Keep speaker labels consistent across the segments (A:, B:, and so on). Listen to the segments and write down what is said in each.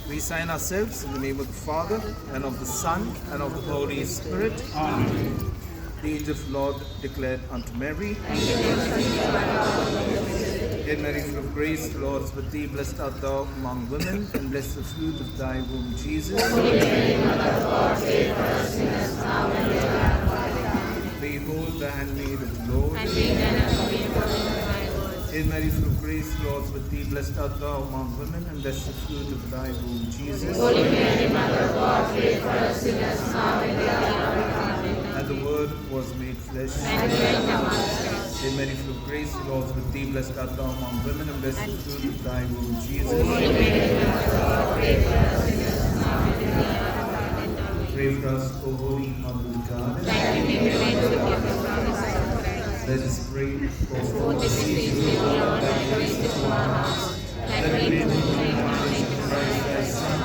A: We sign ourselves in the name of the Father, and of the Son, and of the Holy Spirit. Amen. The angel of the Lord declared unto Mary, Hail Mary, full of grace, the Lord is with thee. Blessed art thou among women, and blessed the fruit of thy womb, Jesus. Behold the handmaid of the Lord. Hail Mary, full of grace, the Lord is with thee. Blessed art thou among women, and blessed the fruit of thy womb, Jesus.
B: Holy Mary, Mother of God, pray for us sinners now and at the hour of our death.
A: And the Word was made flesh.
B: And dwelt among us.
A: Hail Mary, full of grace, the Lord is with thee. Blessed art thou among women, and blessed the fruit of thy womb, Jesus.
B: Holy Mary, Mother of God, pray for us sinners now and at the hour of our death.
A: Pray for us, O Holy Mother of God.
B: Thy kingdom remains with you forever.
A: Let us pray for
B: For this is the Lord, thy grace is to our hearts. Thy great communion of Christ thy Son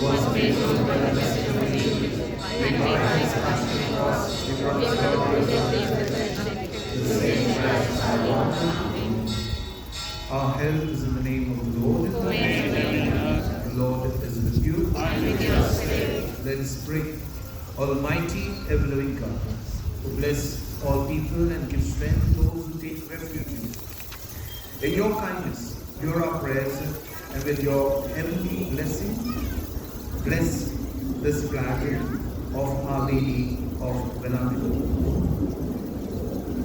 B: was made known by the Blessed Virgin, and made by his passion and cross, we pray for the same Christ our Lord. Amen.
A: our help is in the name of the Lord. The Lord is with you.
B: And with your spirit.
A: Let us pray. Almighty, ever-loving God, who bless all people and give strength to those who take refuge in you. In your kindness, hear our prayers, and with your heavenly blessing, bless this flag of Our Lady of Velampur.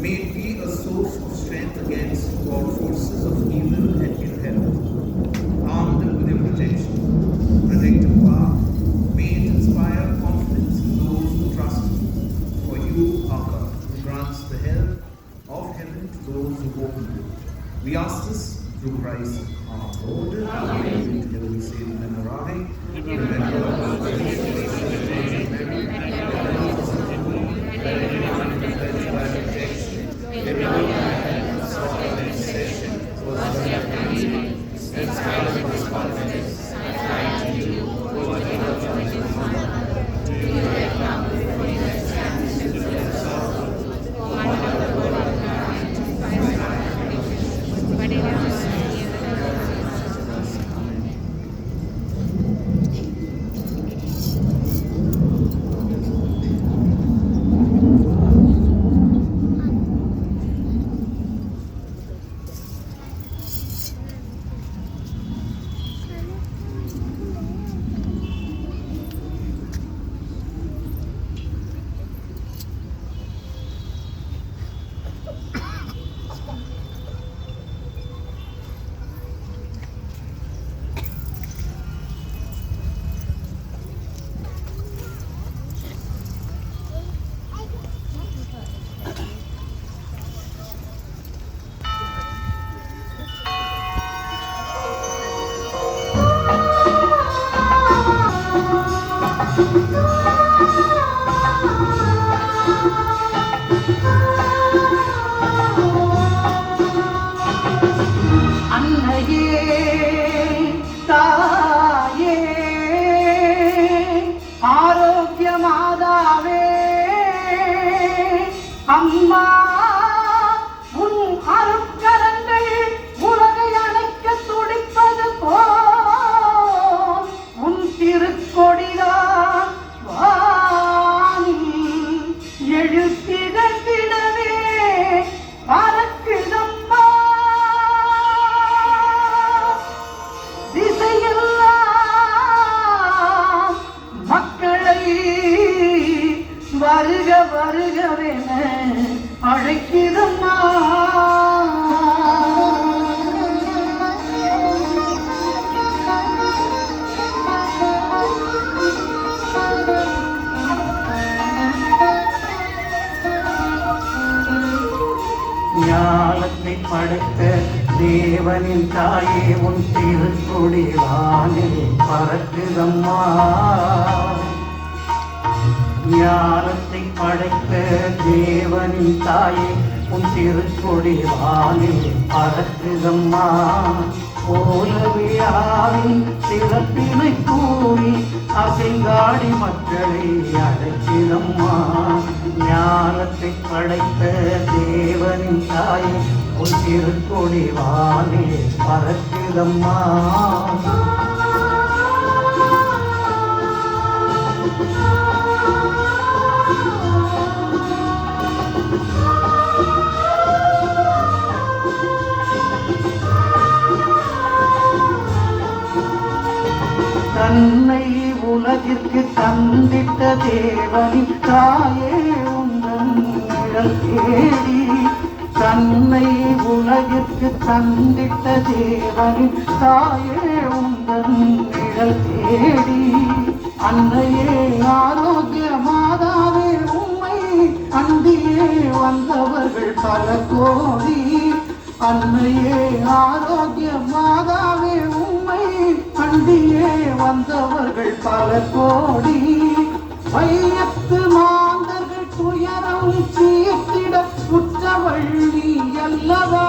A: May it be a source of strength against all forces of evil and ill health. Armed with your protection, protective power, may it inspire confidence in those who trust you. For you are God, who grants the help of heaven to those who hope in you. We ask this through Christ our Lord. Amen. Together we say the Memorare.
C: அம்மா உன் அருட்கரங்கள் உலகை அணைக்க துடிப்பது போல் உன் திருக்கொடிதான் வானில் எழுத்திடவே பறக்குதம்மா. திசையெல்லாம் மக்களை வருக வருகவென அழைக்கிறம்மா. ஞானத்தை படைத்த தேவனின் தாயே உன் திருக்கொடி வானில் பறக்குதம்மா. ஞானத்தை படைத்த தேவனின் தாயே உன் திருக்கொடி வானில் பறக்குதம்மா. ஓலவிழாவின் சிறப்பினை கூறி அசைந்தாடி மக்களை அழைக்கிறம்மா. ஞானத்தை படைத்த தேவனின் தாயே உன் திருக்கொடி வானே பறக்குதம்மா. தன்னை உலகிற்கு தந்திட்ட தேவனின் தாயே உந்தன் நிழல் தேடி. தன்னை உலகிற்கு தந்திட்ட தேவனின் தாயே உந்தன் நிழல் தேடி. அன்னையே ஆரோக்கிய மாதாவே உம்மை அண்டியே வந்தவர்கள் பல கோடி. அன்னையே ஆரோக்கிய மாதாவே உம்மை அண்டியே வந்தவர்கள் பல கோடி. வையத்து மாந்தர்கள் துயரம் சீர்த்திட உற்றவள் நீ அல்லவா.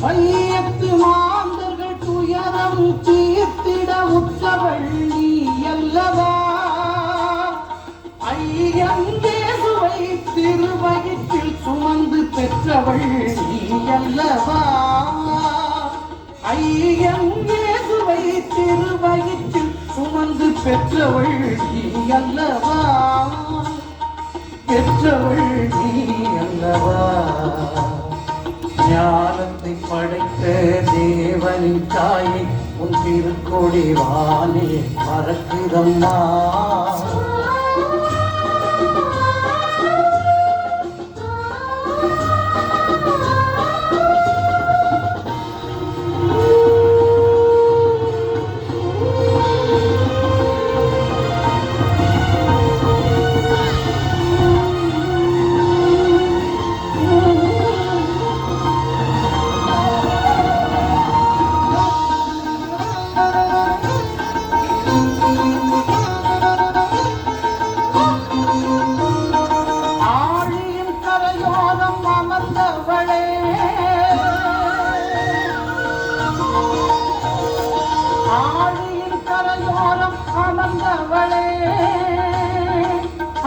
C: வையத்து மாந்தர்கள் துயரம் சீர்த்திட உற்றவள் நீ அல்லவா. ஐயன் இயேசுவை திருவயிற்றில் சுமந்து பெற்றவள் நீ அல்லவா. ஐயன் இயேசுவை திருவயிற்றில் சுமந்து பெற்றவள் நீ அல்லவா. பெற்றவள் நீ அல்லவா. ஞானத்தை படைத்த தேவனின் தாயை உன் திருக்கொடி வானே பறக்குதம்மா.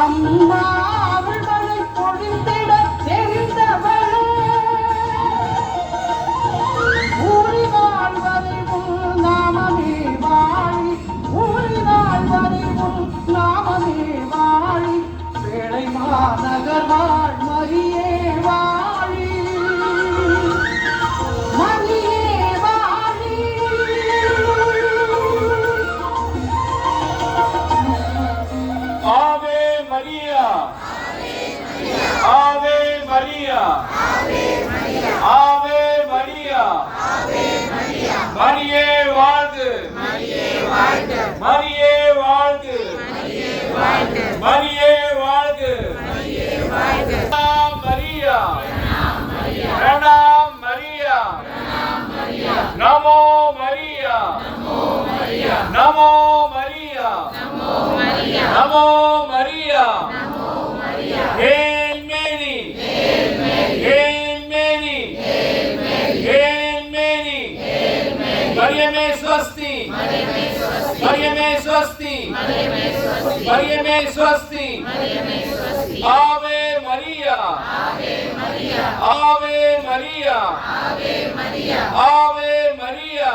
C: அம்மா அவள்களை பொழிந்திட தெரிந்தவளே. ஊழினாள் வரை உன் நாமமே வாழி. ஊழினாள் வரை உன் நாமமே வாழி. வேளை மாநகர் வாழ் மரியே வாழி. மரியே வாழி.
D: ஆவே மரியா, ஆவே மரியா, ஆவே மரியா, மரியே வாழ்க, மரியே வாழ்க, மரியே வாழ்க. மரியா, பிரணாம் மரியா, நமோ மரியா, நமோ மரியா, நமோ Maria. Hail Mary, Hail Mary, Hail Mary, मरियमे स्वस्ति, मरियमे स्वस्ति, मरियमे स्वस्ति, आवे मरिया, आवे मरिया, आवे मरिया, आवे मरिया,